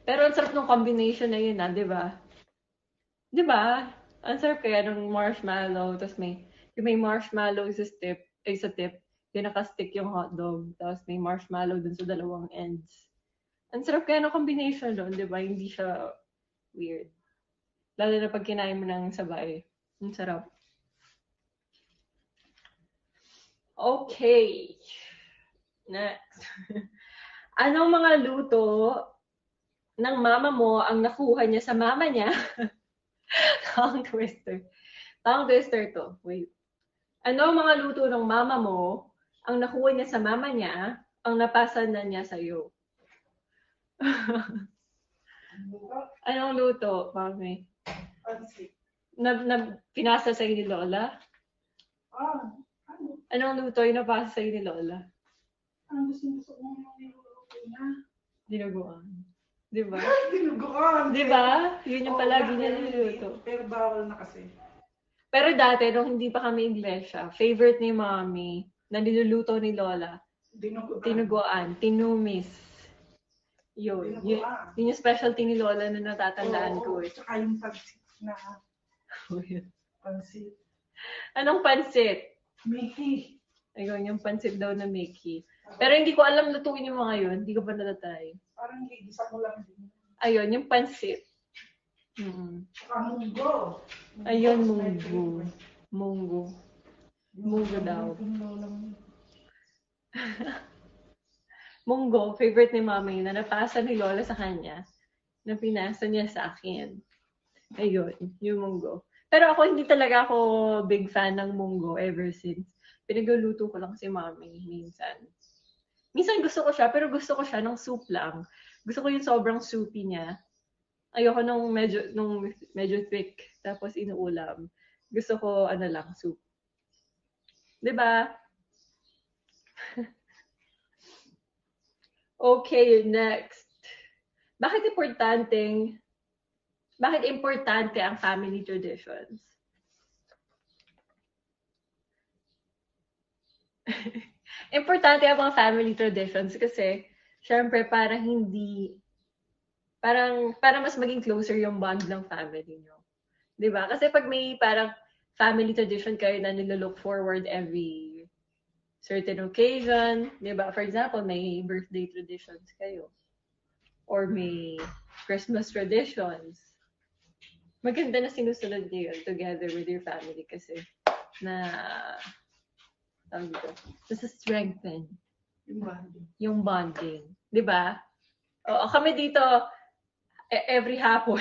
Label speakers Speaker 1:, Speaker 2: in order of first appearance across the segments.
Speaker 1: Pero ang sarap ng combination na yun, di ba? Di ba? Ang sarap kaya ng marshmallow, tapos may marshmallow sa tip, yung nakastick yung hotdog, tapos may marshmallow dun sa dalawang ends. Ang sarap kaya ng combination doon, di ba? Hindi siya weird. Lalo na pag kinain mo ng sabay. Ang sarap. Okay. Next. Anong mga luto ng mama mo ang nakuha niya sa mama niya? Tongue twister. Tongue twister to. Wait. Ano ang mga luto ng mama mo ang nakuha niya sa mama niya ang napasa na niya sa'yo? Anong luto, mami?
Speaker 2: Pansit.
Speaker 1: Pinasa sa'yo ni Lola?
Speaker 2: Ano?
Speaker 1: Anong luto yung napasa sa'yo ni Lola?
Speaker 2: Ang gusto mo niluluto niya?
Speaker 1: Dinuguan. Di ba?
Speaker 2: Dinuguan!
Speaker 1: Di ba? Yun yung palagi niya niluluto.
Speaker 2: Pero bawal na kasi.
Speaker 1: Pero dati, nung hindi pa kami iglesia, favorite ni Mommy na niluluto ni Lola, tinuguan, tinumis. Yun. Yun yung specialty ni Lola na natatandaan ko.
Speaker 2: Tsaka yung pansit na. Pansit.
Speaker 1: Anong pansit?
Speaker 2: Mickey.
Speaker 1: Ayun, yung pansit daw na Mickey. Pero hindi ko alam lutuin yung mga yun. Hindi ko pa natatry.
Speaker 2: Parang gigisa mo lang din.
Speaker 1: Ayun, yung pansit.
Speaker 2: Munggo.
Speaker 1: Ayun, munggo. Munggo. Munggo daw. Munggo, favorite ni Mami na napasa ni Lola sa kanya, na pinasa niya sa akin. Ayun, yung munggo. Pero ako, hindi talaga ako big fan ng munggo ever since. Pinagluluto ko lang si Mami minsan. Minsan gusto ko siya, pero gusto ko siya ng soup lang. Gusto ko yung sobrang soupy niya. Ayoko nung medyo thick, tapos inuulam. Gusto ko, lang, soup. Diba? Okay, next. Bakit importante ang family traditions? Importante ang mga family traditions kasi, syempre, para mas maging closer yung bond ng family nyo. Diba? Kasi pag may parang family tradition kayo na nilolook forward every certain occasion, diba? For example, may birthday traditions kayo. Or may Christmas traditions. Maganda na sinusunod niyo yun together with your family kasi strengthen yung bonding. Diba? O, kami dito, every hapon,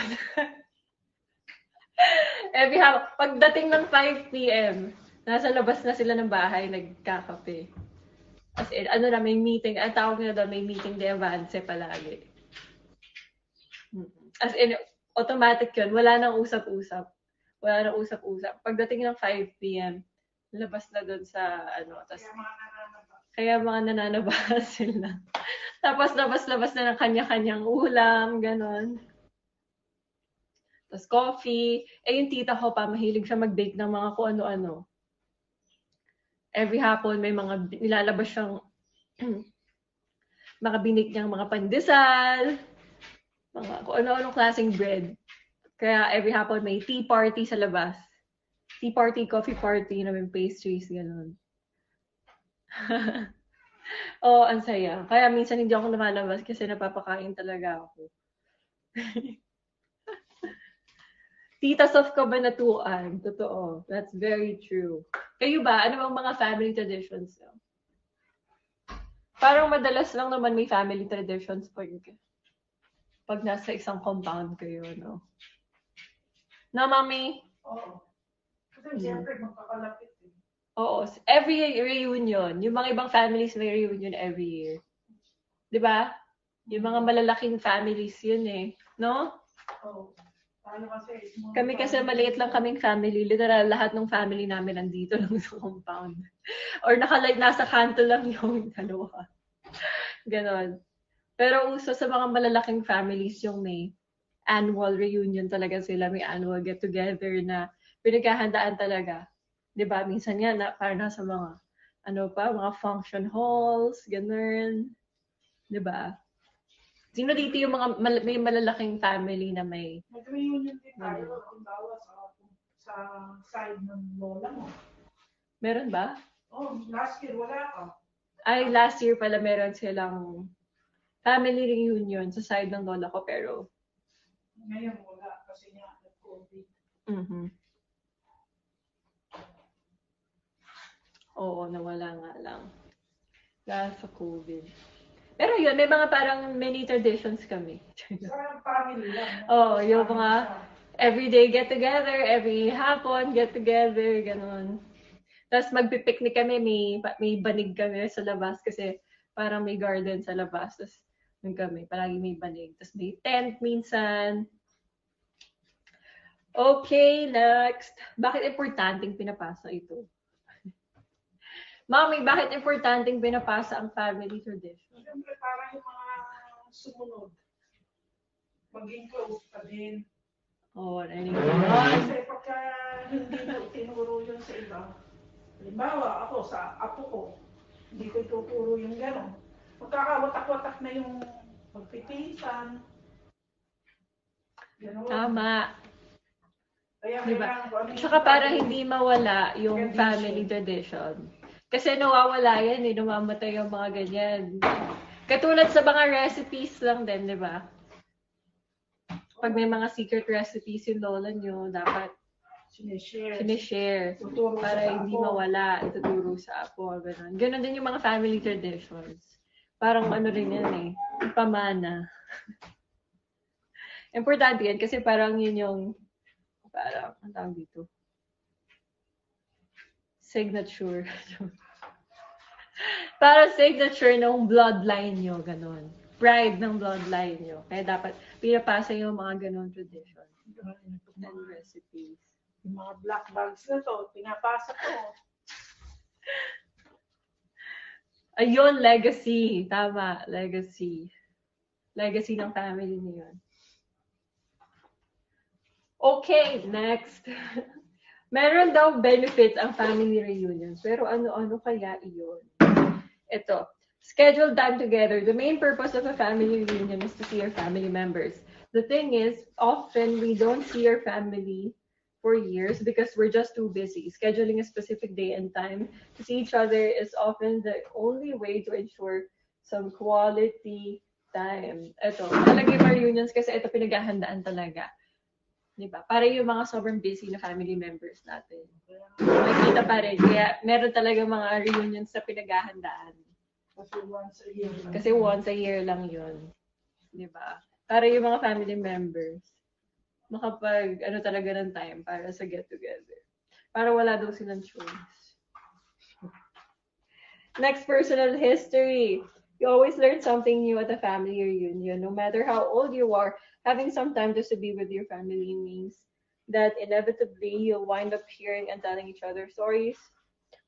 Speaker 1: pagdating ng 5 p.m., nasa labas na sila ng bahay, nagkakape. As in, may meeting, ang tawag na doon, may meeting de avance palagi. As in, automatic yun, wala nang usap-usap. Pagdating ng 5 p.m., labas na doon sa, kaya mga nananaba sila. Tapos labas na ng kanya-kanyang ulam, ganon. Tapos coffee. Yung tita ko pa, mahilig siya mag-bake ng mga kung ano-ano. Every hapon, may mga nilalabas siyang mga binik niyang mga pandesal, mga kung ano-anong klaseng bread. Kaya every hapon may tea party sa labas. Tea party, coffee party, may pastries, gano'n. Ang saya. Kaya minsan hindi ako lumalabas kasi napapakain talaga ako. Titas of kabanatuan. Totoo. That's very true. Kayo ba? Ano bang mga family traditions nyo? Parang madalas lang naman may family traditions pag nasa isang compound kayo, no? No, Mami?
Speaker 2: Oo. Kasi siyempre, magkakalapit eh.
Speaker 1: Oo. Every reunion. Yung mga ibang families may reunion every year. Diba? Yung mga malalaking families yun eh. No?
Speaker 2: Oo.
Speaker 1: Kami kasi maliit lang kaming family. Literal, lahat ng family namin nandito lang sa compound. Or nasa kanto lang yung dalawa. Ganon. Pero uso sa mga malalaking families yung may annual reunion talaga sila. May annual get-together na pinaghahandaan talaga. Diba? Minsan nga, parang nasa mga, mga function halls, ganon. Diba? Sino dito yung mga may malalaking family na may...
Speaker 2: Mag-reunion din tayo, halimbawa sa side ng lola mo.
Speaker 1: Meron ba?
Speaker 2: Oh, last year wala ka.
Speaker 1: Ay, last year pala meron silang family reunion sa side ng lola ko, pero...
Speaker 2: Ngayon wala kasi nga nag-COVID.
Speaker 1: Oo, nawala nga lang. Dahil sa COVID. Pero yun, may mga parang mini traditions kami.
Speaker 2: Sa family lang.
Speaker 1: Oo, yung mga everyday get together, every hapon get together, ganun. Tapos magpipiknik kami, may banig kami sa labas kasi parang may garden sa labas. Tapos yun kami, palagi may banig. Tapos may tent minsan. Okay, next. Bakit importanteng pinapasa ito? Mami, bakit importanteng pinapasa ang family tradition?
Speaker 2: Siyempre, parang yung mga sumunod. Maging close pa din.
Speaker 1: Oo, narinig ko.
Speaker 2: Kasi pagka hindi mo tinuro yun sa iba, halimbawa ako sa apo ko, hindi ko ituturo yung gano'n. Magkakawatak-watak na yung magpipinsan. Gano'n.
Speaker 1: Tama.
Speaker 2: Kaya
Speaker 1: Diba?
Speaker 2: kailangan ko ano yung
Speaker 1: Tsaka para
Speaker 2: family
Speaker 1: hindi mawala yung
Speaker 2: tradition.
Speaker 1: family tradition. Kasi nawawala yan namamatay yung mga ganyan. Katulad sa mga recipes lang din, di ba? Pag may mga secret recipes yung lola nyo, dapat sinishare. Para hindi mawala, ituturo sa apo. Ganun. Ganun din yung mga family traditions. Parang ano rin yan eh, pamana. Importante yan kasi parang yun yung, parang, ang tawag dito? Signature. Para signature ng bloodline nyo, ganun. Pride ng bloodline nyo. Kaya dapat pinapasa yung mga ganun tradition. And recipes.
Speaker 2: Yung mga black bags na to, pinapasa ko.
Speaker 1: Ayun, legacy. Tama, legacy. Legacy ng family niyo yun. Okay, next. Meron daw benefits ang family reunions, pero ano-ano kaya iyon? Ito, schedule time together. The main purpose of a family reunion is to see your family members. The thing is, often we don't see our family for years because we're just too busy. Scheduling a specific day and time to see each other is often the only way to ensure some quality time. Ito, talaga yung reunions kasi ito pinaghahandaan talaga. Diba? Para yung mga sobrang busy na family members natin. Makikita pa rin. Kaya meron talaga mga reunions na pinaghahandaan. Kasi once a year lang yun. Diba? Para yung mga family members, makapag, talaga ng time para sa get-together. Para wala daw silang choice. Next, personal history. You always learn something new at a family reunion. No matter how old you are, having some time just to be with your family means that inevitably you'll wind up hearing and telling each other stories,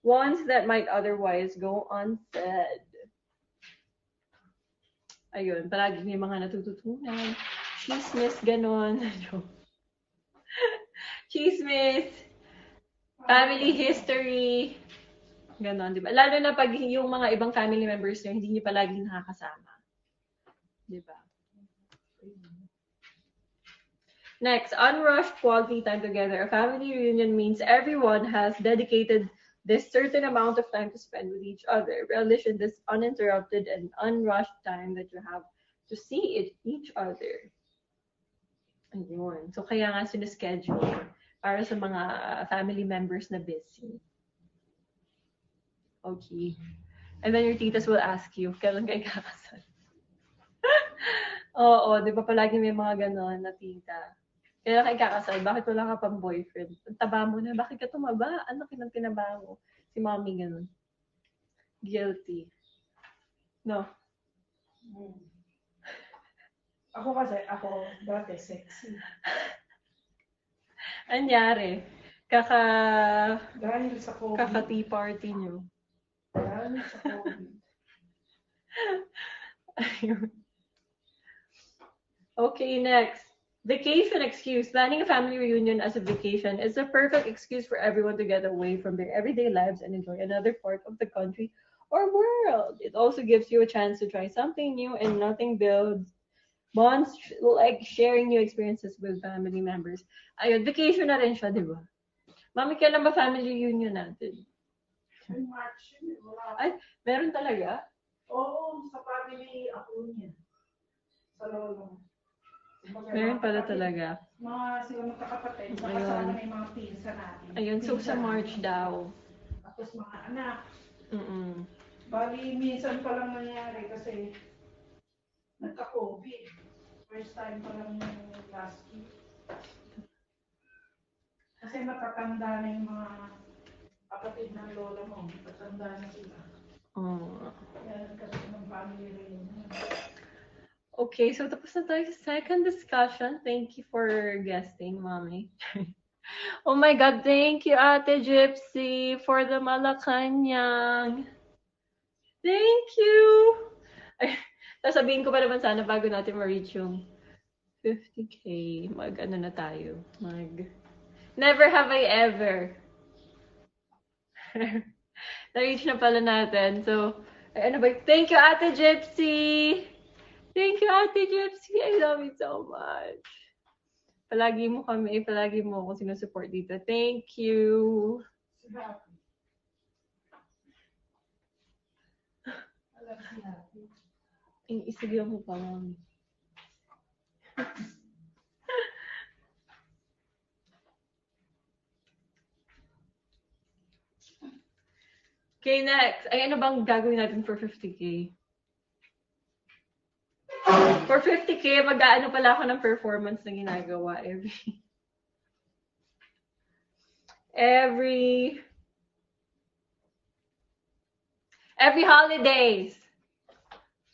Speaker 1: ones that might otherwise go unsaid. Ayun, palagi may mga natututunan. Chismis, ganon. Chismis, family history, ganon, di ba? Lalo na pag yung mga ibang family members nyo, hindi nyo palagi nakakasama. Di ba? Next, unrushed quality time together. A family reunion means everyone has dedicated this certain amount of time to spend with each other. Relish in this uninterrupted and unrushed time that you have to see each other. Ayun. So, kaya nga sinaschedule para sa mga family members na busy. Okay. And then your titas will ask you, kailan kayo kakasal? Oo, di ba palagi may mga ganon na tita. Kailan kayo kakasal? Bakit wala ka pang boyfriend? Ang taba mo na, bakit ka tumaba? Ano kinang tinaba mo? Si mommy ganon. Guilty. No?
Speaker 2: Ako dati sexy.
Speaker 1: Anyari?
Speaker 2: Dahil sa COVID.
Speaker 1: Kaka-tea party nyo.
Speaker 2: Dahil sa COVID.
Speaker 1: Okay, next. Vacation excuse. Planning a family reunion as a vacation is the perfect excuse for everyone to get away from their everyday lives and enjoy another part of the country or world. It also gives you a chance to try something new and nothing builds Bonds, like sharing new experiences with family members. Ayun, vacation na rin siya, di ba? Mami, kailan ba family reunion natin?
Speaker 2: May March yun, wala.
Speaker 1: Ay, meron talaga?
Speaker 2: Oo, sa family ako niya. Sa lolo.
Speaker 1: Meron pala talaga.
Speaker 2: Mga sila magkakapatid,
Speaker 1: Ayun.
Speaker 2: kasama na yung mga pinsa natin.
Speaker 1: Ayun, so sa March daw.
Speaker 2: Tapos mga anak.
Speaker 1: Mm-mm.
Speaker 2: Bali, minsan pa lang nangyari kasi nagka-COVID. First time pa lang yung last week. Kasi matatanda na yung mga kapatid ng lola mo. Matatanda na sila.
Speaker 1: Oh.
Speaker 2: Kaya nagkaroon ng family reunion.
Speaker 1: Okay, so tapos na tayo sa second discussion. Thank you for guesting, Mommy. Oh my God, thank you, Ate Gypsy, for the Malacanang. Thank you! Ay, sasabihin ko pa naman sana bago natin ma-reach yung 50K. Mag-ano na tayo. Never have I ever. Na-reach na pala natin. So, ano ba? Thank you, Ate Gypsy! Thank you, Ate Gypsy! I love you so much. Palagi mo ako sinusupport dito. Thank you! Isigaw mo pa, Mami. Okay, next. Ay, ano bang gagawin natin for 50K? For 50K, mag-aano pala ako ng performance na ginagawa every holidays.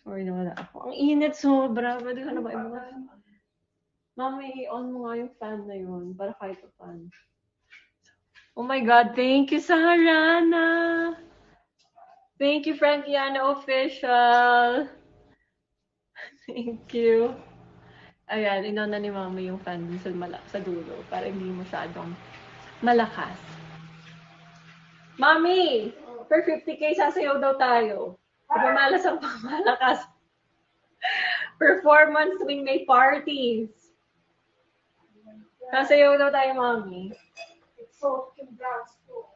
Speaker 1: Sorry na wala ako. Ang init sobra. Pwede ka na ba ibukas? Mami, on mo nga yung fan na yun. Para kahit pa fan. Oh my God, thank you, Saharana. Thank you, Frankiana Official. Thank you. Ayan, inona ni Mami yung fan dun sa dulo para hindi masyadong malakas. Mami, for 50K sasayaw daw tayo. Pumamalas ang pamalakas. Performance tuwing may parties. Sasayaw daw tayo, Mami.
Speaker 2: It's so yung dance ko.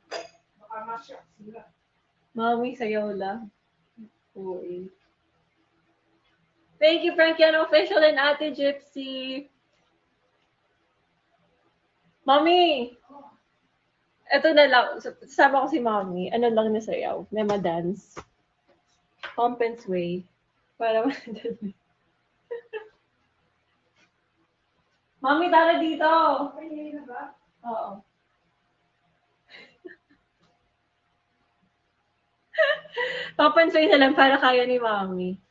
Speaker 2: Baka masyak sila.
Speaker 1: Mami, sayaw lang. Uy. Thank you, Frankiano Official and Ate Gypsy. Mami! Ito na lang. Sama ko si Mami. Ano lang na sayaw? Mema dance. Pump and sway. Para madali. Mami, tara dito!
Speaker 2: Ay, na ba?
Speaker 1: Oo. Pump and sway na lang para kaya ni Mami.